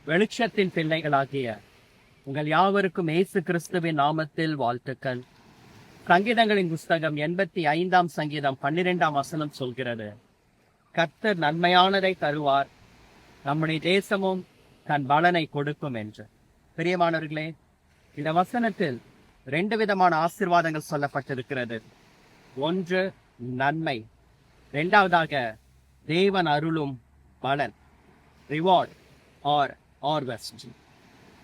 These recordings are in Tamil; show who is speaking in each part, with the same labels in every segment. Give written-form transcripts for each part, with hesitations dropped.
Speaker 1: வெளிச்சத்தின் பிள்ளைகளாகிய உங்கள் யாவருக்கும் இயேசு கிறிஸ்துவின் நாமத்தில் வாழ்த்துக்கள். சங்கீதங்களின் புஸ்தகம் 85 சங்கீதம் 12 வசனம் சொல்கிறது, கர்த்தர் நன்மையானதை தருவார், நம்முடைய தேசமும் தன் பலனை கொடுக்கும் என்று. பிரியமானவர்களே, இந்த வசனத்தில் 2 விதமான ஆசீர்வாதங்கள் சொல்லப்பட்டிருக்கிறது. ஒன்று நன்மை, இரண்டாவதாக தேவன் அருளும் பலன், ரிவார்ட் ஆர் ஹார்வெஸ்ட்.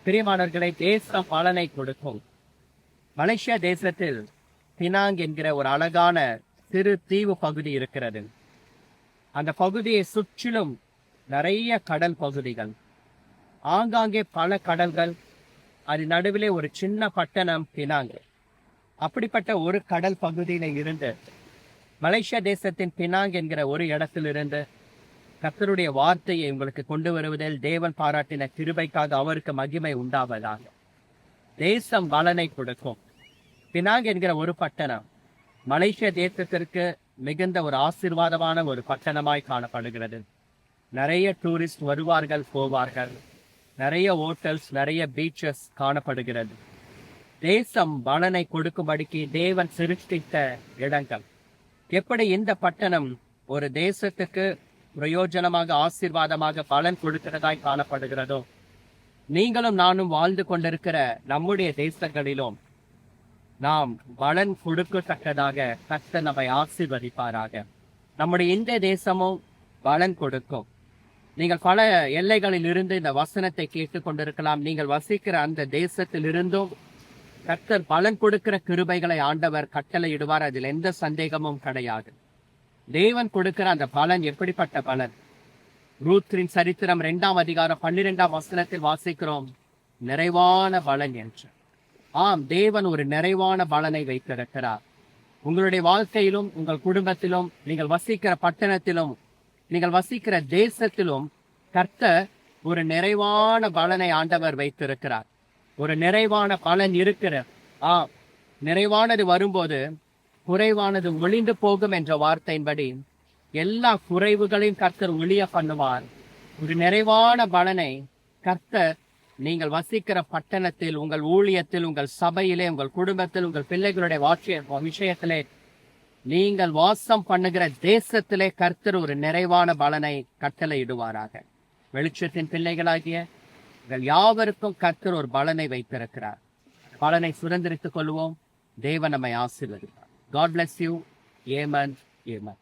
Speaker 1: பிரியமானவர்களை, தேசம் பலனை கொடுக்கும். மலேசியா தேசத்தில் பினாங் என்கிற ஒரு அழகான சிறு தீவு பகுதி இருக்கிறது. அந்த பகுதியை சுற்றிலும் நிறைய கடல் பகுதிகள், ஆங்காங்கே பல கடல்கள், அது நடுவிலே ஒரு சின்ன பட்டணம் பினாங். அப்படிப்பட்ட ஒரு கடல் பகுதியில இருந்து மலேசியா தேசத்தின் பினாங் என்கிற ஒரு இடத்திலிருந்து கர்த்தருடைய வார்த்தையை உங்களுக்கு கொண்டு வருவதில் தேவன் பாராட்டின கிருபைக்காக அவருக்கு மகிமை உண்டாவதாக. தேசம் பலனை கொடுக்கும். பினாங் என்கிற ஒரு பட்டணம் மலேசியா தேசத்திற்கு மிகுந்த ஒரு ஆசீர்வாதமான ஒரு பட்டணமாய் காணப்படுகிறது. நிறைய டூரிஸ்ட் வருவார்கள் போவார்கள், நிறைய ஹோட்டல்ஸ், நிறைய பீச்சஸ் காணப்படுகிறது. தேசம் பலனை கொடுக்கும்படிக்கு தேவன் சிருஷ்டித்த இடங்கள். எப்படி இந்த பட்டணம் ஒரு தேசத்துக்கு பிரயோஜனமாக ஆசீர்வாதமாக பலன் கொடுக்கிறதாய் காணப்படுகிறதோ, நீங்களும் நானும் வாழ்ந்து கொண்டிருக்கிற நம்முடைய தேசங்களிலும் நாம் பலன் கொடுக்கத்தக்கதாக கர்த்தர் நம்மை ஆசீர்வதிப்பாராக. நம்முடைய இந்த தேசமும் பலன் கொடுக்கும். நீங்கள் பல எல்லைகளில் இருந்து இந்த வசனத்தை கேட்டுக் கொண்டிருக்கலாம். நீங்கள் வசிக்கிற அந்த தேசத்தில் இருந்தும் கர்த்தர் பலன் கொடுக்கிற கிருபைகளை ஆண்டவர் கட்டளையிடுவார். அதில் எந்த சந்தேகமும் கிடையாது. தேவன் கொடுக்கிற அந்த பலன் எப்படிப்பட்ட பலன்? ரூத்தின் சரித்திரம் 2 அதிகாரம் 12 வசனத்தில் வாசிக்கிறோம், நிறைவான பலன் என்று. ஆம், தேவன் ஒரு நிறைவான பலனை வைத்திருக்கிறார். உங்களுடைய வாழ்க்கையிலும், உங்கள் குடும்பத்திலும், நீங்கள் வசிக்கிற பட்டணத்திலும், நீங்கள் வசிக்கிற தேசத்திலும் கர்த்தர் ஒரு நிறைவான பலனை ஆண்டவர் வைத்திருக்கிறார். ஒரு நிறைவான பலன் இருக்கிற. நிறைவானது வரும்போது குறைவானது ஒளிந்து போகும் என்ற வார்த்தையின்படி எல்லா குறைவுகளையும் கர்த்தர் ஒளிய பண்ணுவார். ஒரு நிறைவான பலனை கர்த்தர் நீங்கள் வசிக்கிற பட்டணத்தில், உங்கள் ஊழியத்தில், உங்கள் சபையிலே, உங்கள் குடும்பத்தில், உங்கள் பிள்ளைகளுடைய விஷயத்திலே, நீங்கள் வாசம் பண்ணுகிற தேசத்திலே கர்த்தர் ஒரு நிறைவான பலனை கட்டளையிடுவாராக. வெளிச்சத்தின் பிள்ளைகளாகிய உங்கள் யாவருக்கும் கர்த்தர் ஒரு பலனை வைத்திருக்கிறார். பலனை சுதந்திரித்துக் கொள்வோம். தேவன் நம்மை ஆசீர்வதிப்பார். God bless you. Amen. Amen.